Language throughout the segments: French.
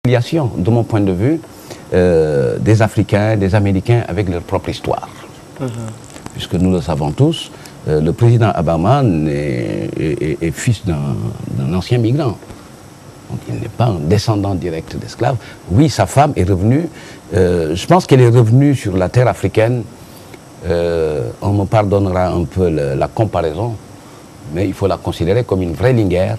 réconciliation, de mon point de vue, des Africains, des Américains avec leur propre histoire. Puisque nous le savons tous, le président Obama est fils d'un ancien migrant. Donc il n'est pas un descendant direct d'esclaves. Oui, sa femme est revenue, je pense qu'elle est revenue sur la terre africaine. On me pardonnera un peu la comparaison, mais il faut la considérer comme une vraie lingère,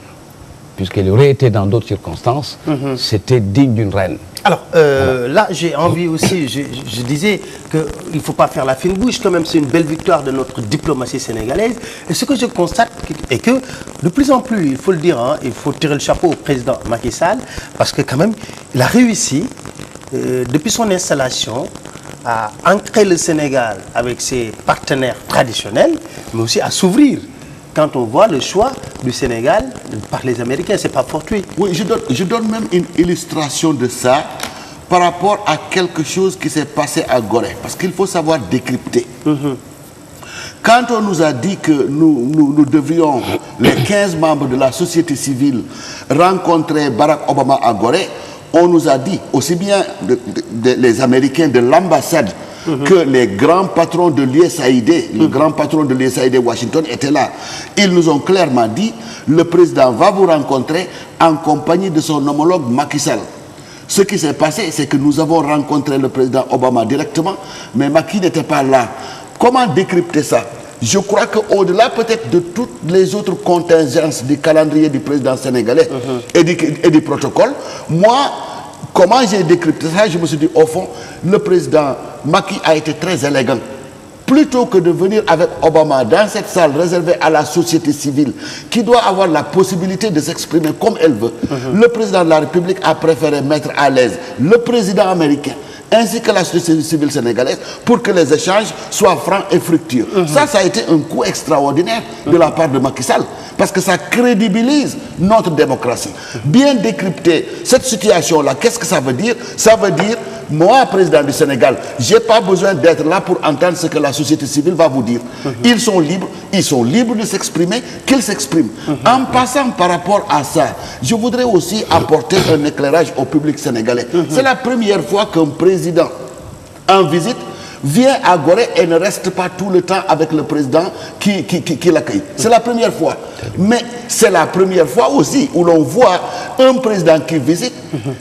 puisqu'elle aurait été dans d'autres circonstances, c'était digne d'une reine. Alors, là, j'ai envie aussi, je disais qu'il ne faut pas faire la fine bouche, quand même, c'est une belle victoire de notre diplomatie sénégalaise. Et ce que je constate est que, de plus en plus, il faut le dire, hein, il faut tirer le chapeau au président Macky Sall, parce que quand même, il a réussi, depuis son installation, à ancrer le Sénégal avec ses partenaires traditionnels, mais aussi à s'ouvrir. Quand on voit le choix du Sénégal par les Américains, ce n'est pas fortuit. Oui, je donne même une illustration de ça par rapport à quelque chose qui s'est passé à Gorée. Parce qu'il faut savoir décrypter. Quand on nous a dit que nous devions, les 15 membres de la société civile, rencontrer Barack Obama à Gorée, on nous a dit, aussi bien les Américains de l'ambassade que les grands patrons de l'USAID, le grand patron de l'USAID Washington était là. Ils nous ont clairement dit, le président va vous rencontrer en compagnie de son homologue Macky Sall. Ce qui s'est passé, c'est que nous avons rencontré le président Obama directement, mais Macky n'était pas là. Comment décrypter ça? Je crois qu'au-delà peut-être de toutes les autres contingences du calendrier du président sénégalais et du protocole, moi, comment j'ai décrypté ça? Je me suis dit, au fond, le président Macky a été très élégant. Plutôt que de venir avec Obama dans cette salle réservée à la société civile, qui doit avoir la possibilité de s'exprimer comme elle veut, le président de la République a préféré mettre à l'aise le président américain ainsi que la société civile sénégalaise pour que les échanges soient francs et fructueux. Ça a été un coup extraordinaire de la part de Macky Sall, parce que ça crédibilise notre démocratie. Bien décrypter cette situation-là, qu'est-ce que ça veut dire? Ça veut dire, moi, président du Sénégal, je n'ai pas besoin d'être là pour entendre ce que la société civile va vous dire. Ils sont libres de s'exprimer, qu'ils s'expriment. En passant par rapport à ça, je voudrais aussi apporter un éclairage au public sénégalais. C'est la première fois qu'un président en visite vient à Gorée et ne reste pas tout le temps avec le président qui l'accueille. C'est la première fois. Mais c'est la première fois aussi où l'on voit un président qui visite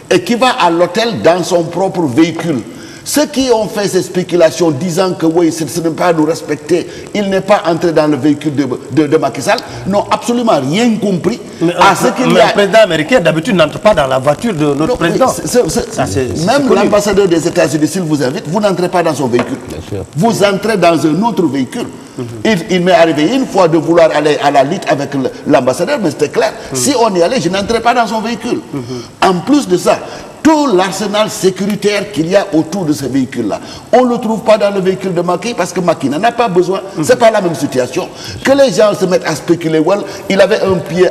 et qui va à l'hôtel dans son propre véhicule. Ceux qui ont fait ces spéculations disant que oui, ce n'est pas nous respecter, il n'est pas entré dans le véhicule de Macky Sall, n'ont absolument rien compris à ce qu'il y a. Le président américain d'habitude n'entre pas dans la voiture de notre président. Même l'ambassadeur des États-Unis, s'il vous invite, vous n'entrez pas dans son véhicule. Vous entrez dans un autre véhicule. Il m'est arrivé une fois de vouloir aller à la lutte avec l'ambassadeur, mais c'était clair. Si on y allait, je n'entrais pas dans son véhicule. En plus de ça, tout l'arsenal sécuritaire qu'il y a autour de ce véhicule-là, on ne le trouve pas dans le véhicule de Macky, parce que Macky n'en a pas besoin. Ce n'est pas la même situation. Que les gens se mettent à spéculer, well, il avait un pied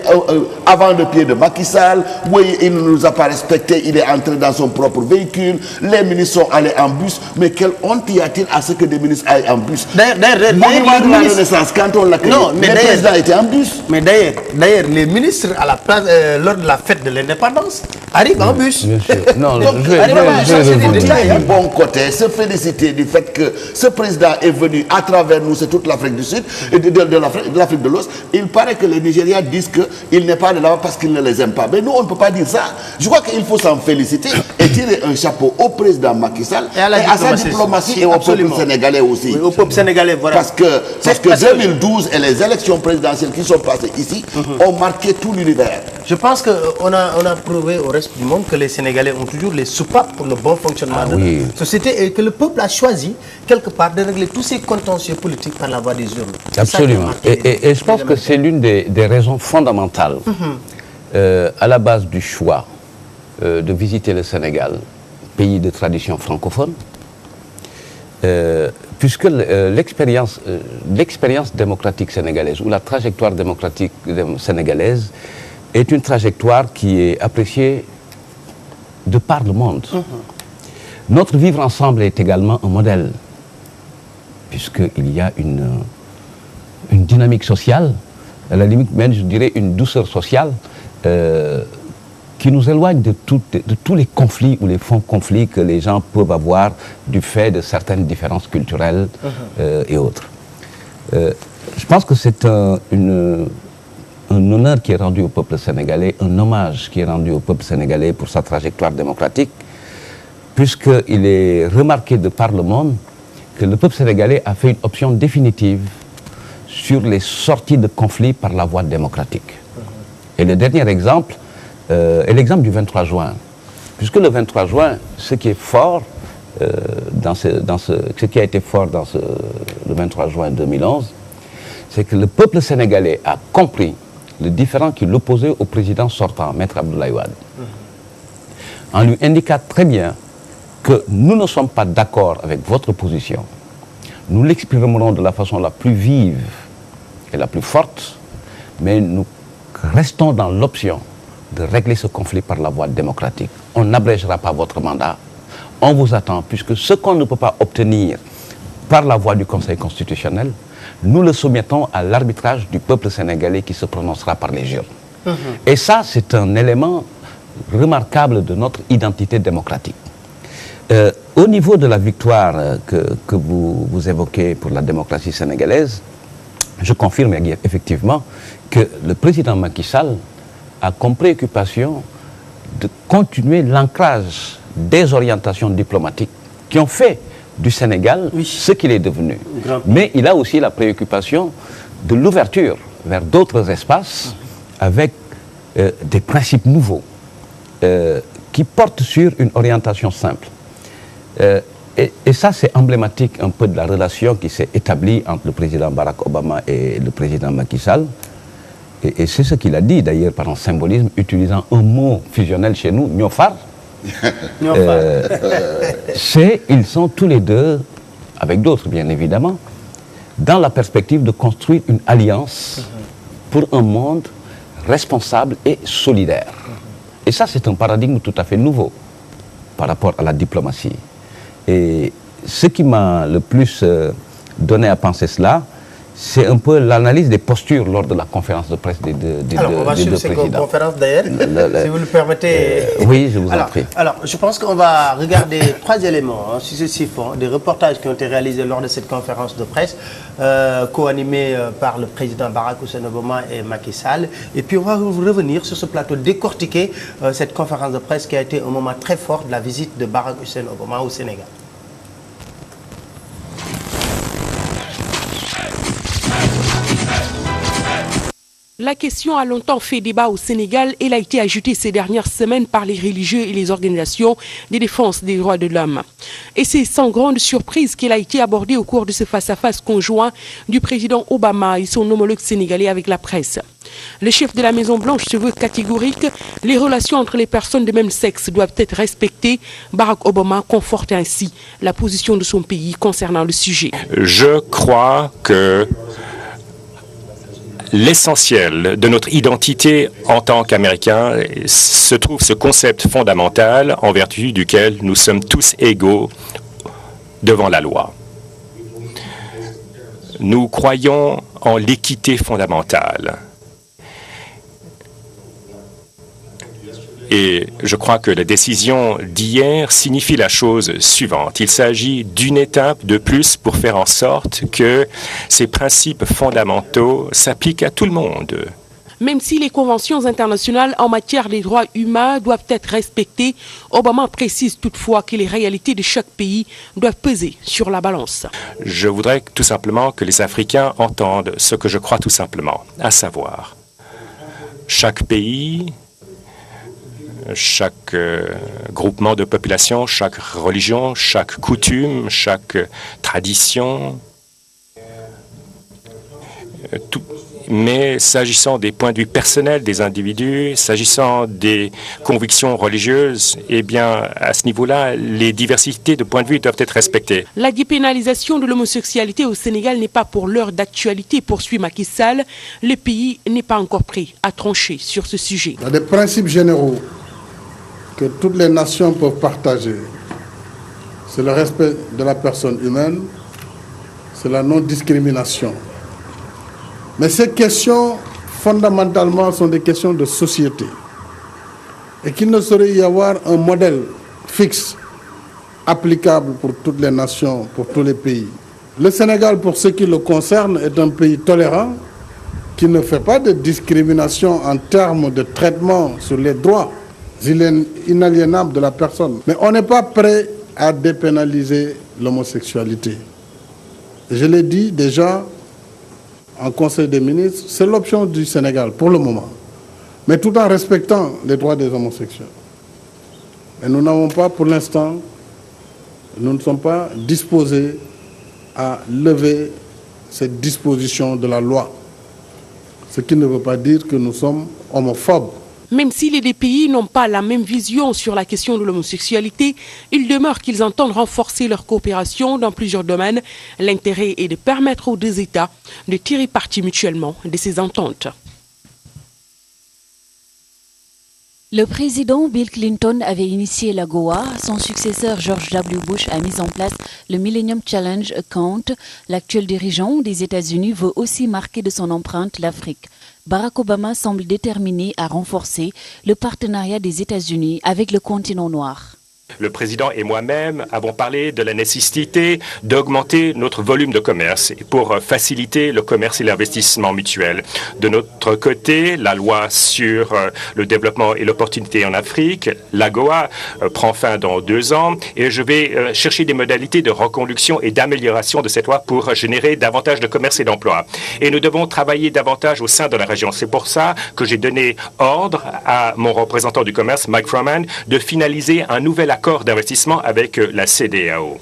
avant le pied de Macky Sall, oui, il ne nous a pas respecté, il est entré dans son propre véhicule, les ministres sont allés en bus, mais quelle honte y a-t-il à ce que des ministres aillent en bus? Monument de la Renaissance, quand on l'accueille, les présidents étaient en bus. Mais d'ailleurs, les ministres, à la place, lors de la fête de l'indépendance, arrivent en bus. Non, donc, je vais du bon côté, se féliciter du fait que ce président est venu à travers nous, c'est toute l'Afrique du Sud, de l'Afrique de l'Ouest. Il paraît que les Nigériens disent qu'il n'est pas de là-bas parce qu'il ne les aime pas. Mais nous, on ne peut pas dire ça. Je crois qu'il faut s'en féliciter et tirer un chapeau au président Macky Sall et à sa diplomatie et au peuple sénégalais aussi. Oui, au peuple sénégalais, voilà. Parce que 2012 et les élections présidentielles qui sont passées ici ont marqué tout l'univers. Je pense qu'on a prouvé au reste du monde que les Sénégalais ont toujours les soupapes pour le bon fonctionnement de la société et que le peuple a choisi quelque part de régler tous ces contentieux politiques par la voie des urnes. Absolument. Et je pense que c'est l'une des raisons fondamentales à la base du choix de visiter le Sénégal, pays de tradition francophone, puisque l'expérience démocratique sénégalaise ou la trajectoire démocratique sénégalaise est une trajectoire qui est appréciée de par le monde. Notre vivre ensemble est également un modèle, puisqu'il y a une dynamique sociale, à la limite même, je dirais, une douceur sociale qui nous éloigne de tous les conflits ou les fonds conflits que les gens peuvent avoir du fait de certaines différences culturelles et autres. Je pense que c'est un honneur qui est rendu au peuple sénégalais, un hommage qui est rendu au peuple sénégalais pour sa trajectoire démocratique, puisqu'il est remarqué de par le monde que le peuple sénégalais a fait une option définitive sur les sorties de conflits par la voie démocratique. Et le dernier exemple est l'exemple du 23 juin. Puisque le 23 juin, ce qui est fort, ce qui a été fort le 23 juin 2011, c'est que le peuple sénégalais a compris le différend qui l'opposait au président sortant, Maître Abdoulaye Wade, en lui indiquant très bien que nous ne sommes pas d'accord avec votre position. Nous l'exprimerons de la façon la plus vive et la plus forte, mais nous restons dans l'option de régler ce conflit par la voie démocratique. On n'abrégera pas votre mandat. On vous attend, puisque ce qu'on ne peut pas obtenir par la voie du Conseil constitutionnel, nous le soumettons à l'arbitrage du peuple sénégalais qui se prononcera par les urnes. Et ça, c'est un élément remarquable de notre identité démocratique. Au niveau de la victoire que vous évoquez pour la démocratie sénégalaise, je confirme effectivement que le président Macky Sall a comme préoccupation de continuer l'ancrage des orientations diplomatiques qui ont fait du Sénégal ce qu'il est devenu. Mais il a aussi la préoccupation de l'ouverture vers d'autres espaces avec des principes nouveaux qui portent sur une orientation simple. Et ça, c'est emblématique un peu de la relation qui s'est établie entre le président Barack Obama et le président Macky Sall. Et c'est ce qu'il a dit d'ailleurs par un symbolisme, utilisant un mot fusionnel chez nous, Niofar. Ils sont tous les deux, avec d'autres bien évidemment, dans la perspective de construire une alliance pour un monde responsable et solidaire. Et ça, c'est un paradigme tout à fait nouveau par rapport à la diplomatie. Et ce qui m'a le plus donné à penser cela, c'est un peu l'analyse des postures lors de la conférence de presse des deux présidents. Alors, on va suivre cette conférence d'ailleurs, si vous le permettez. Oui, je vous en prie. Alors, je pense qu'on va regarder 3 éléments successifs, des reportages qui ont été réalisés lors de cette conférence de presse, co-animée par le président Barack Hussein Obama et Macky Sall. Et puis, on va revenir sur ce plateau, décortiquer cette conférence de presse qui a été un moment très fort de la visite de Barack Hussein Obama au Sénégal. La question a longtemps fait débat au Sénégal. Elle a été ajoutée ces dernières semaines par les religieux et les organisations de défense des droits de l'homme. Et c'est sans grande surprise qu'elle a été abordée au cours de ce face-à-face conjoint du président Obama et son homologue sénégalais avec la presse. Le chef de la Maison-Blanche se veut catégorique. Les relations entre les personnes de même sexe doivent être respectées. Barack Obama conforte ainsi la position de son pays concernant le sujet. Je crois que l'essentiel de notre identité en tant qu'Américains se trouve ce concept fondamental en vertu duquel nous sommes tous égaux devant la loi. Nous croyons en l'équité fondamentale. Et je crois que la décision d'hier signifie la chose suivante. Il s'agit d'une étape de plus pour faire en sorte que ces principes fondamentaux s'appliquent à tout le monde. Même si les conventions internationales en matière des droits humains doivent être respectées, Obama précise toutefois que les réalités de chaque pays doivent peser sur la balance. Je voudrais tout simplement que les Africains entendent ce que je crois tout simplement, à savoir, chaque pays, chaque groupement de population, chaque religion, chaque coutume, chaque tradition. Mais s'agissant des points de vue personnels des individus, s'agissant des convictions religieuses, eh bien, à ce niveau-là, les diversités de points de vue doivent être respectées. La dépénalisation de l'homosexualité au Sénégal n'est pas pour l'heure d'actualité, poursuit Macky Sall. Le pays n'est pas encore prêt à trancher sur ce sujet. Il y a des principes généraux que toutes les nations peuvent partager. C'est le respect de la personne humaine, c'est la non-discrimination. Mais ces questions, fondamentalement, sont des questions de société. et qu'il ne saurait y avoir un modèle fixe, applicable pour toutes les nations, pour tous les pays. Le Sénégal, pour ce qui le concerne, est un pays tolérant qui ne fait pas de discrimination en termes de traitement sur les droits inaliénables de la personne. Mais on n'est pas prêt à dépénaliser l'homosexualité. Je l'ai dit déjà en Conseil des ministres, c'est l'option du Sénégal pour le moment, mais tout en respectant les droits des homosexuels. Et nous n'avons pas, pour l'instant, nous ne sommes pas disposés à lever cette disposition de la loi. Ce qui ne veut pas dire que nous sommes homophobes. Même si les deux pays n'ont pas la même vision sur la question de l'homosexualité, il demeure qu'ils entendent renforcer leur coopération dans plusieurs domaines. L'intérêt est de permettre aux deux États de tirer parti mutuellement de ces ententes. Le président Bill Clinton avait initié l'AGOA. Son successeur George W. Bush a mis en place le Millennium Challenge Account. L'actuel dirigeant des États-Unis veut aussi marquer de son empreinte l'Afrique. Barack Obama semble déterminé à renforcer le partenariat des États-Unis avec le continent noir. Le président et moi-même avons parlé de la nécessité d'augmenter notre volume de commerce pour faciliter le commerce et l'investissement mutuel. De notre côté, la loi sur le développement et l'opportunité en Afrique, l'AGOA, prend fin dans 2 ans et je vais chercher des modalités de reconduction et d'amélioration de cette loi pour générer davantage de commerce et d'emploi. Et nous devons travailler davantage au sein de la région. C'est pour ça que j'ai donné ordre à mon représentant du commerce, Mike Froman, de finaliser un nouvel accord d'investissement avec la CEDEAO.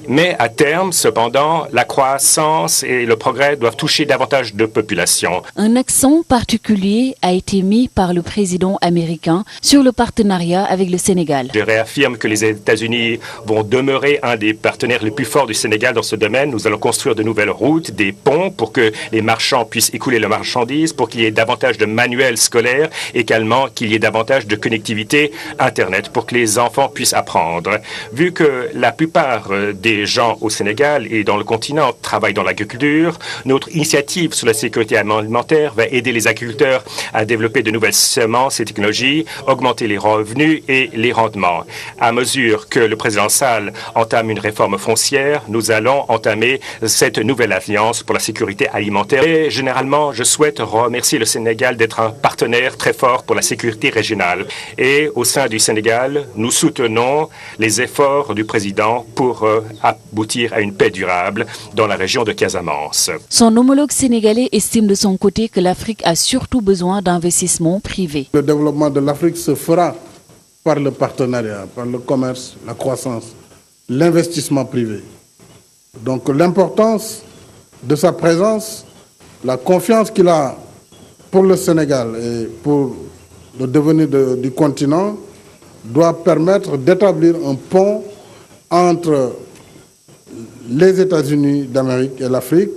Mais à terme, cependant, la croissance et le progrès doivent toucher davantage de populations. Un accent particulier a été mis par le président américain sur le partenariat avec le Sénégal. Je réaffirme que les États-Unis vont demeurer un des partenaires les plus forts du Sénégal dans ce domaine. Nous allons construire de nouvelles routes, des ponts pour que les marchands puissent écouler leurs marchandises, pour qu'il y ait davantage de manuels scolaires, également qu'il y ait davantage de connectivité Internet pour que les enfants puissent apprendre. Vu que la plupart des gens au Sénégal et dans le continent travaillent dans l'agriculture, notre initiative sur la sécurité alimentaire va aider les agriculteurs à développer de nouvelles semences et technologies, augmenter les revenus et les rendements. À mesure que le président Sall entame une réforme foncière, nous allons entamer cette nouvelle alliance pour la sécurité alimentaire. Et généralement, je souhaite remercier le Sénégal d'être un partenaire très fort pour la sécurité régionale. Et au sein du Sénégal, nous soutenons les efforts du président pour aboutir à une paix durable dans la région de Casamance. Son homologue sénégalais estime de son côté que l'Afrique a surtout besoin d'investissements privés. Le développement de l'Afrique se fera par le partenariat, par le commerce, la croissance, l'investissement privé. Donc l'importance de sa présence, la confiance qu'il a pour le Sénégal et pour le devenir du continent doit permettre d'établir un pont entre les États-Unis d'Amérique et l'Afrique,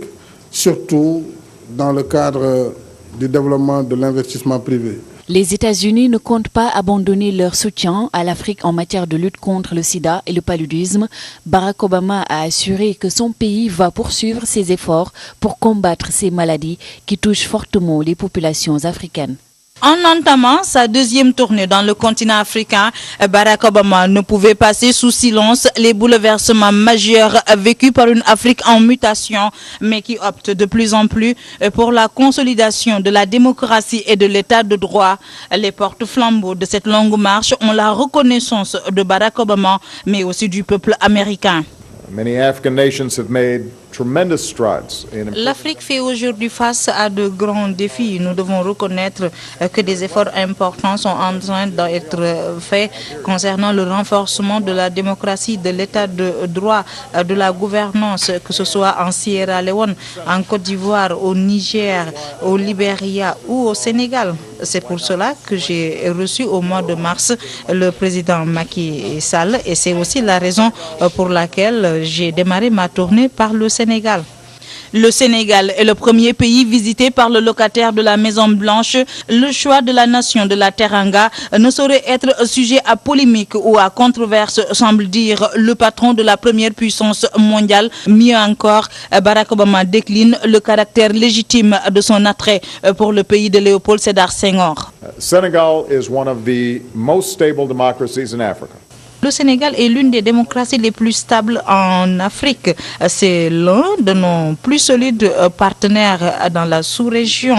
surtout dans le cadre du développement de l'investissement privé. Les États-Unis ne comptent pas abandonner leur soutien à l'Afrique en matière de lutte contre le sida et le paludisme. Barack Obama a assuré que son pays va poursuivre ses efforts pour combattre ces maladies qui touchent fortement les populations africaines. En entamant sa deuxième tournée dans le continent africain, Barack Obama ne pouvait passer sous silence les bouleversements majeurs vécus par une Afrique en mutation, mais qui opte de plus en plus pour la consolidation de la démocratie et de l'état de droit. Les porte-flambeaux de cette longue marche ont la reconnaissance de Barack Obama, mais aussi du peuple américain. Many African nations have made tremendous strides in L'Afrique fait aujourd'hui face à de grands défis. Nous devons reconnaître que des efforts importants sont en train d'être faits concernant le renforcement de la démocratie, de l'état de droit, de la gouvernance, que ce soit en Sierra Leone, en Côte d'Ivoire, au Niger, au Libéria ou au Sénégal. C'est pour cela que j'ai reçu au mois de mars le président Macky Sall et c'est aussi la raison pour laquelle j'ai démarré ma tournée par le Sénégal. Le Sénégal est le premier pays visité par le locataire de la Maison Blanche. Le choix de la nation de la Teranga ne saurait être sujet à polémique ou à controverse, semble dire le patron de la première puissance mondiale. Mieux encore, Barack Obama décline le caractère légitime de son attrait pour le pays de Léopold Sédar Senghor. Senegal is one of the most stable democracies in Africa. Le Sénégal est l'une des démocraties les plus stables en Afrique. C'est l'un de nos plus solides partenaires dans la sous-région.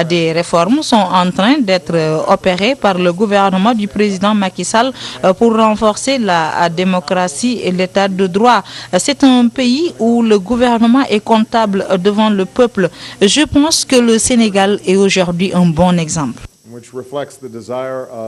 Des réformes sont en train d'être opérées par le gouvernement du président Macky Sall pour renforcer la démocratie et l'état de droit. C'est un pays où le gouvernement est comptable devant le peuple. Je pense que le Sénégal est aujourd'hui un bon exemple.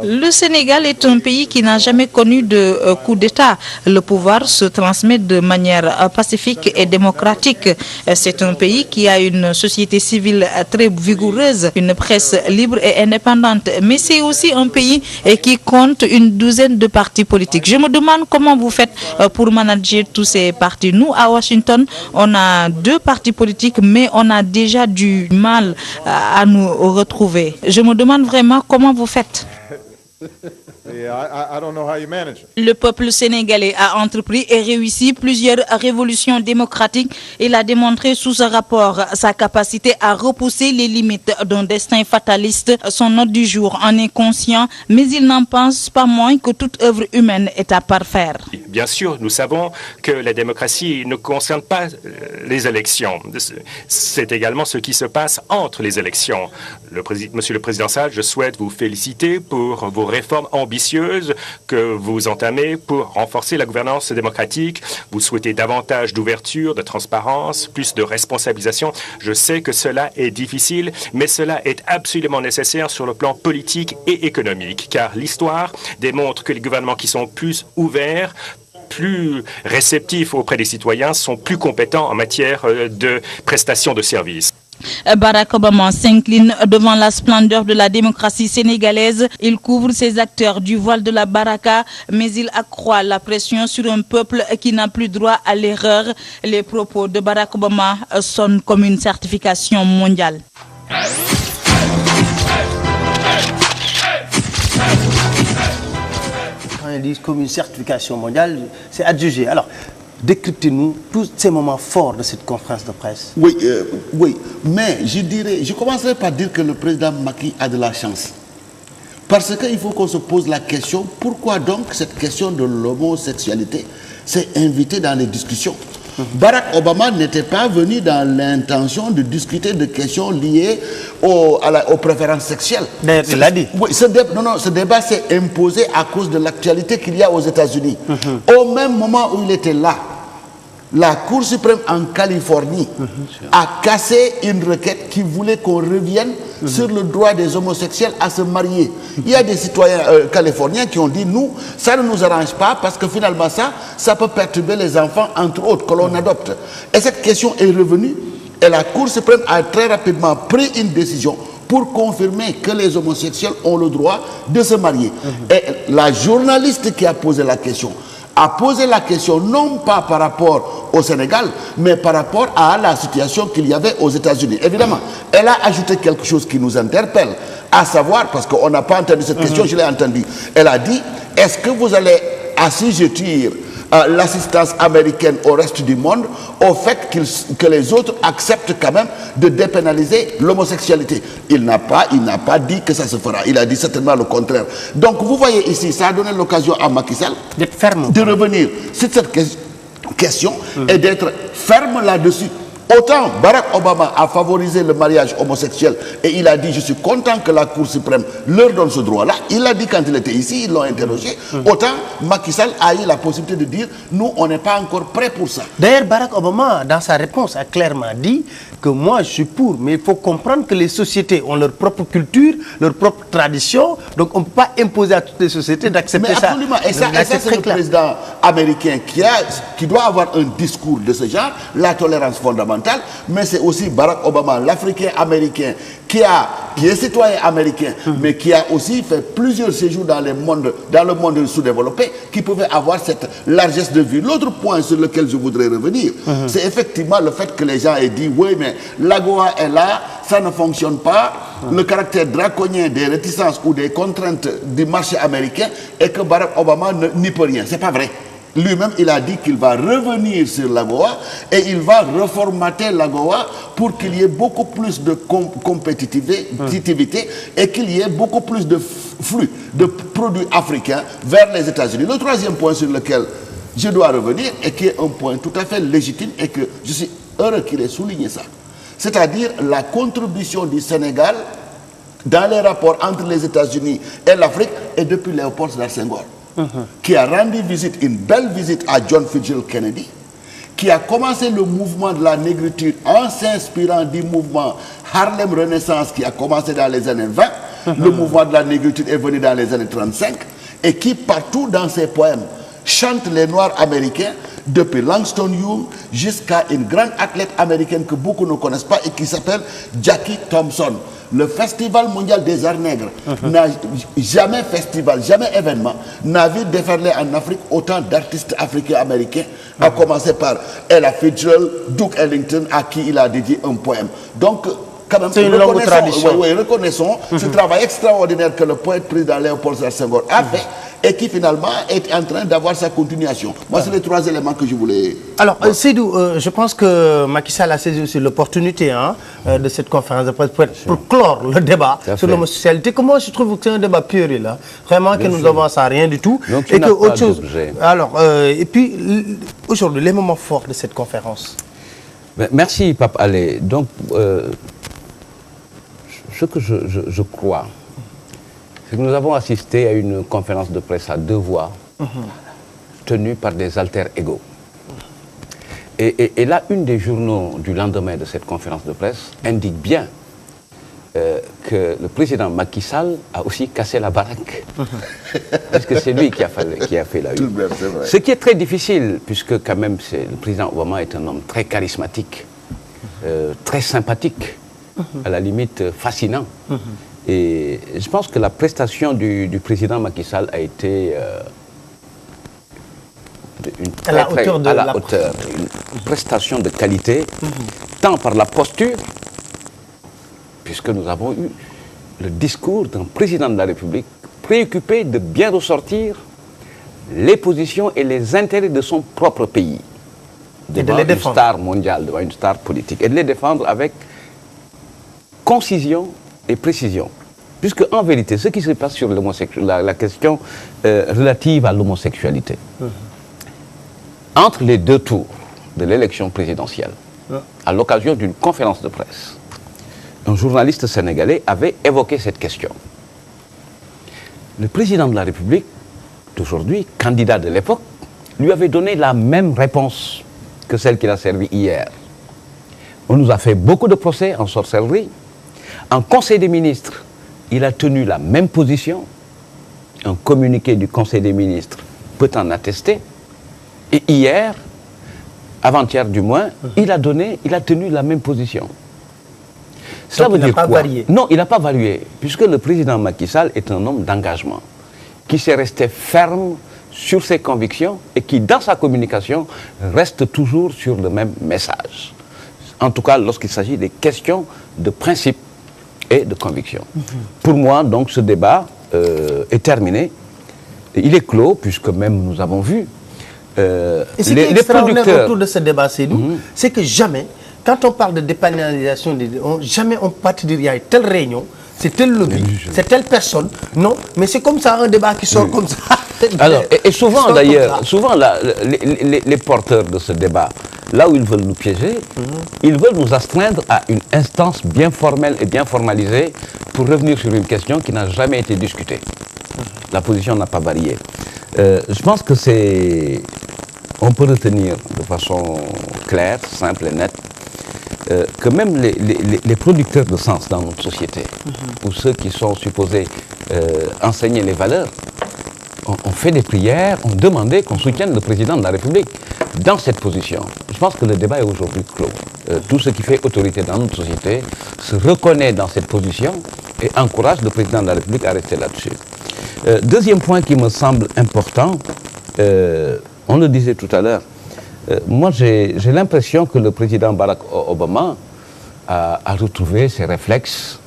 Le Sénégal est un pays qui n'a jamais connu de coup d'État. Le pouvoir se transmet de manière pacifique et démocratique. C'est un pays qui a une société civile très vigoureuse, une presse libre et indépendante. Mais c'est aussi un pays qui compte une douzaine de partis politiques. Je me demande comment vous faites pour manager tous ces partis. Nous, à Washington, on a 2 partis politiques, mais on a déjà du mal à nous retrouver. Je me demande vraiment comment vous faites. Le peuple sénégalais a entrepris et réussi plusieurs révolutions démocratiques. Il a démontré sous ce rapport sa capacité à repousser les limites d'un destin fataliste. Son hôte du jour en est conscient, mais il n'en pense pas moins que toute œuvre humaine est à parfaire. Bien sûr, nous savons que la démocratie ne concerne pas les élections. C'est également ce qui se passe entre les élections. Monsieur le Président Sall, je souhaite vous féliciter pour vos réformes ambitieuses que vous entamez pour renforcer la gouvernance démocratique. Vous souhaitez davantage d'ouverture, de transparence, plus de responsabilisation. Je sais que cela est difficile, mais cela est absolument nécessaire sur le plan politique et économique, car l'histoire démontre que les gouvernements qui sont plus ouverts, plus réceptifs auprès des citoyens, sont plus compétents en matière de prestation de services. Barack Obama s'incline devant la splendeur de la démocratie sénégalaise. Il couvre ses acteurs du voile de la baraka, mais il accroît la pression sur un peuple qui n'a plus droit à l'erreur. Les propos de Barack Obama sonnent comme une certification mondiale. Quand ils disent comme une certification mondiale, c'est adjugé. Alors, décryptez-nous tous ces moments forts de cette conférence de presse. Oui, mais je commencerai par dire que le président Macky a de la chance. Parce qu'il faut qu'on se pose la question, pourquoi donc cette question de l'homosexualité s'est invitée dans les discussions? Barack Obama n'était pas venu dans l'intention de discuter de questions liées aux préférences sexuelles. D'ailleurs, il l'a dit. Oui, ce débat s'est imposé à cause de l'actualité qu'il y a aux États-Unis. Au même moment où il était là, la Cour suprême en Californie a cassé une requête qui voulait qu'on revienne sur le droit des homosexuels à se marier. Il y a des citoyens californiens qui ont dit, nous, ça ne nous arrange pas parce que finalement ça peut perturber les enfants, entre autres, que l'on adopte. Et cette question est revenue et la Cour suprême a très rapidement pris une décision pour confirmer que les homosexuels ont le droit de se marier. Et la journaliste qui a posé la question non pas par rapport au Sénégal, mais par rapport à la situation qu'il y avait aux États-Unis. Évidemment, elle a ajouté quelque chose qui nous interpelle, à savoir, parce qu'on n'a pas entendu cette question, je l'ai entendu. Elle a dit, est-ce que vous allez assujettir l'assistance américaine au reste du monde au fait que les autres acceptent quand même de dépénaliser l'homosexualité? Il n'a pas dit que ça se fera. Il a dit certainement le contraire. Donc vous voyez ici, ça a donné l'occasion à Macky Sall de revenir sur cette question et d'être ferme là-dessus. Autant Barack Obama a favorisé le mariage homosexuel et il a dit je suis content que la Cour suprême leur donne ce droit-là. Il l'a dit quand il était ici, ils l'ont interrogé. Autant Macky Sall a eu la possibilité de dire nous on n'est pas encore prêts pour ça. D'ailleurs Barack Obama dans sa réponse a clairement dit que moi je suis pour, mais il faut comprendre que les sociétés ont leur propre culture, leur propre tradition, donc on ne peut pas imposer à toutes les sociétés d'accepter ça. Absolument, et ça c'est le président américain qui doit avoir un discours de ce genre, la tolérance fondamentale, mais c'est aussi Barack Obama, l'Africain américain, qui est citoyen américain, mais qui a aussi fait plusieurs séjours dans le monde sous-développé, qui pouvait avoir cette largesse de vue. L'autre point sur lequel je voudrais revenir, c'est effectivement le fait que les gens aient dit, oui, mais l'AGOA est là, ça ne fonctionne pas, le caractère draconien des réticences ou des contraintes du marché américain, et que Barack Obama n'y peut rien. C'est pas vrai. Lui-même, il a dit qu'il va revenir sur l'AGOA et il va reformater l'AGOA pour qu'il y ait beaucoup plus de compétitivité et qu'il y ait beaucoup plus de flux de produits africains vers les États-Unis. Le troisième point sur lequel je dois revenir et qui est un point tout à fait légitime et que je suis heureux qu'il ait souligné ça, c'est-à-dire la contribution du Sénégal dans les rapports entre les États-Unis et l'Afrique et depuis Léopold Sédar Senghor. Qui a rendu une belle visite à John Fitzgerald Kennedy, qui a commencé le mouvement de la négritude en s'inspirant du mouvement Harlem Renaissance qui a commencé dans les années 20. Le mouvement de la négritude est venu dans les années 35 et qui partout dans ses poèmes chante les Noirs américains depuis Langston Hughes jusqu'à une grande athlète américaine que beaucoup ne connaissent pas et qui s'appelle Jackie Thompson. Le Festival mondial des arts nègres n'a jamais événement, n'a vu déferler en Afrique autant d'artistes africains-américains, à commencer par Ella Fitzgerald, Duke Ellington, à qui il a dédié un poème. Donc, quand même, c'est une longue tradition. Reconnaissons ce travail extraordinaire que le poète président Léopold Sédar Senghor a fait et qui finalement est en train d'avoir sa continuation. Moi, c'est les trois éléments que je voulais... Alors, Seydou, je pense que Macky Sall a saisi aussi l'opportunité de cette conférence de presse pour clore le débat sur l'homosexualité. Comment je trouve que c'est un débat puéril, là, vraiment que nous avons à rien du tout. Donc, et que autre chose. Alors, et puis, aujourd'hui, les moments forts de cette conférence. Merci, Pape Alé. Donc, ce que je crois, c'est que nous avons assisté à une conférence de presse à deux voix, tenue par des alter-égaux. Et là, une des journaux du lendemain de cette conférence de presse indique bien que le président Macky Sall a aussi cassé la baraque. Parce que c'est lui qui a fait la une. Ce qui est très difficile, puisque quand même le président Obama est un homme très charismatique, très sympathique, à la limite fascinant. Et je pense que la prestation du président Macky Sall a été à la hauteur, une prestation de qualité, tant par la posture, puisque nous avons eu le discours d'un président de la République préoccupé de bien ressortir les positions et les intérêts de son propre pays, devant une star mondiale, devant une star politique, et de les défendre avec concision et précision. Puisque en vérité, ce qui se passe sur la question relative à l'homosexualité, entre les deux tours de l'élection présidentielle, à l'occasion d'une conférence de presse, un journaliste sénégalais avait évoqué cette question. Le président de la République d'aujourd'hui, candidat de l'époque, lui avait donné la même réponse que celle qu'il a servie hier. On nous a fait beaucoup de procès en sorcellerie. En Conseil des ministres, il a tenu la même position. Un communiqué du Conseil des ministres peut en attester. Et hier, avant-hier du moins, il a tenu la même position. Cela veut dire quoi? Varié. Non, il n'a pas varié, puisque le président Macky Sall est un homme d'engagement, qui s'est resté ferme sur ses convictions et qui, dans sa communication, reste toujours sur le même message. En tout cas, lorsqu'il s'agit des questions de principe et de conviction. Pour moi, donc, ce débat est terminé. Il est clos, puisque même nous avons vu et ce qui est extraordinaire autour de ce débat, c'est c'est que jamais, quand on parle de dépénalisation, jamais on peut te dire il y a telle réunion, c'est tel lobby, c'est telle personne. Non, mais c'est comme ça, un débat qui sort comme ça. Alors, et souvent d'ailleurs, les porteurs de ce débat, là où ils veulent nous piéger, ils veulent nous astreindre à une instance bien formelle et bien formalisée pour revenir sur une question qui n'a jamais été discutée. La position n'a pas varié. Je pense que on peut retenir de façon claire, simple et nette, que même les producteurs de sens dans notre société, ou ceux qui sont supposés enseigner les valeurs, ont fait des prières, ont demandé qu'on soutienne le président de la République dans cette position. Je pense que le débat est aujourd'hui clos. Tout ce qui fait autorité dans notre société se reconnaît dans cette position et encourage le président de la République à rester là-dessus. Deuxième point qui me semble important, on le disait tout à l'heure, moi j'ai l'impression que le président Barack Obama a retrouvé ses réflexes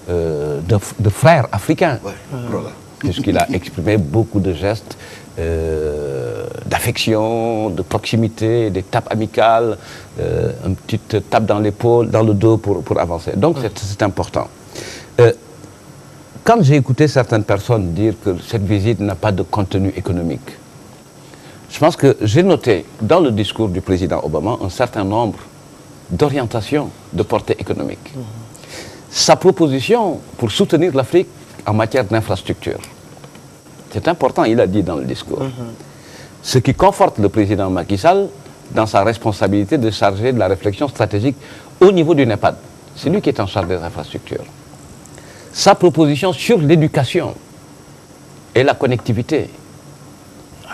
de frère africain, puisqu'il a exprimé beaucoup de gestes d'affection, de proximité, des tapes amicales, une petite tape dans l'épaule, dans le dos pour avancer. Donc c'est important. Quand j'ai écouté certaines personnes dire que cette visite n'a pas de contenu économique, je pense que j'ai noté dans le discours du président Obama un certain nombre d'orientations de portée économique. Sa proposition pour soutenir l'Afrique en matière d'infrastructure, c'est important, il a dit dans le discours. Ce qui conforte le président Macky Sall dans sa responsabilité de charger de la réflexion stratégique au niveau du NEPAD. C'est lui qui est en charge des infrastructures. Sa proposition sur l'éducation et la connectivité,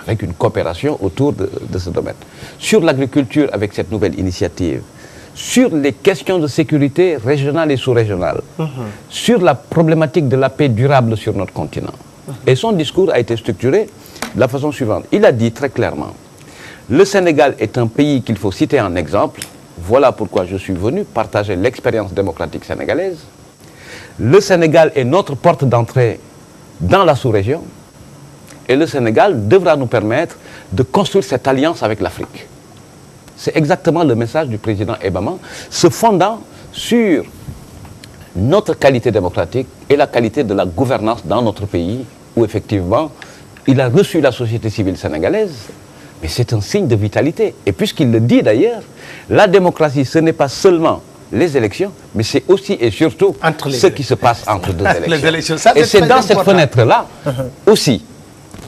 avec une coopération autour de ce domaine. Sur l'agriculture, avec cette nouvelle initiative. Sur les questions de sécurité régionale et sous-régionale. Sur la problématique de la paix durable sur notre continent. Et son discours a été structuré de la façon suivante. Il a dit très clairement, le Sénégal est un pays qu'il faut citer en exemple. Voilà pourquoi je suis venu partager l'expérience démocratique sénégalaise. Le Sénégal est notre porte d'entrée dans la sous-région. Et le Sénégal devra nous permettre de construire cette alliance avec l'Afrique. C'est exactement le message du président Obama, se fondant sur notre qualité démocratique et la qualité de la gouvernance dans notre pays, où effectivement, il a reçu la société civile sénégalaise, mais c'est un signe de vitalité. Et puisqu'il le dit d'ailleurs, la démocratie, ce n'est pas seulement les élections, mais c'est aussi et surtout ce qui se passe entre deux élections. Et c'est dans cette fenêtre-là aussi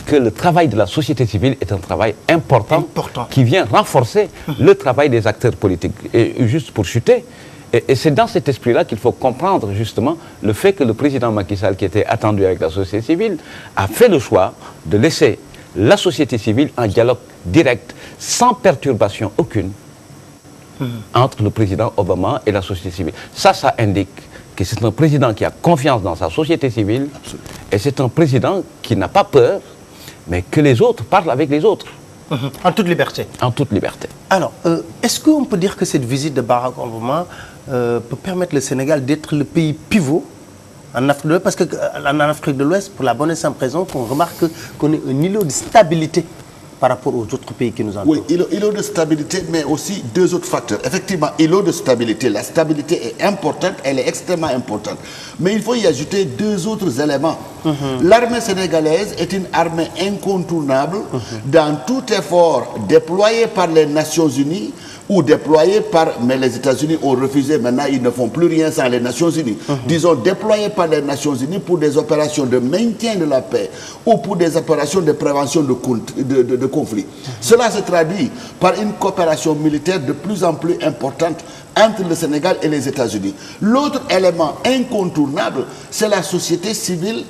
que le travail de la société civile est un travail important. Qui vient renforcer le travail des acteurs politiques. Et juste pour chuter, et c'est dans cet esprit-là qu'il faut comprendre justement le fait que le président Macky Sall, qui était attendu avec la société civile, a fait le choix de laisser la société civile en dialogue direct, sans perturbation aucune, entre le président Obama et la société civile. Ça indique que c'est un président qui a confiance dans sa société civile, et c'est un président qui n'a pas peur, mais que les autres parlent avec les autres. En toute liberté. En toute liberté. Alors, est-ce qu'on peut dire que cette visite de Barack Obama peut permettre le Sénégal d'être le pays pivot en Afrique de l'Ouest? Parce qu'en Afrique de l'Ouest, pour la bonne et simple raison qu'on remarque qu'on est un îlot de stabilité par rapport aux autres pays qui nous entourent. Oui, îlot de stabilité, mais aussi deux autres facteurs. Effectivement, îlot de stabilité, la stabilité est importante, elle est extrêmement importante. Mais il faut y ajouter deux autres éléments. L'armée sénégalaise est une armée incontournable dans tout effort déployé par les Nations Unies ou déployés mais les États-Unis ont refusé, maintenant ils ne font plus rien sans les Nations Unies. Disons, déployés par les Nations Unies pour des opérations de maintien de la paix ou pour des opérations de prévention de conflits. Cela se traduit par une coopération militaire de plus en plus importante entre le Sénégal et les États-Unis. L'autre élément incontournable, c'est la société civile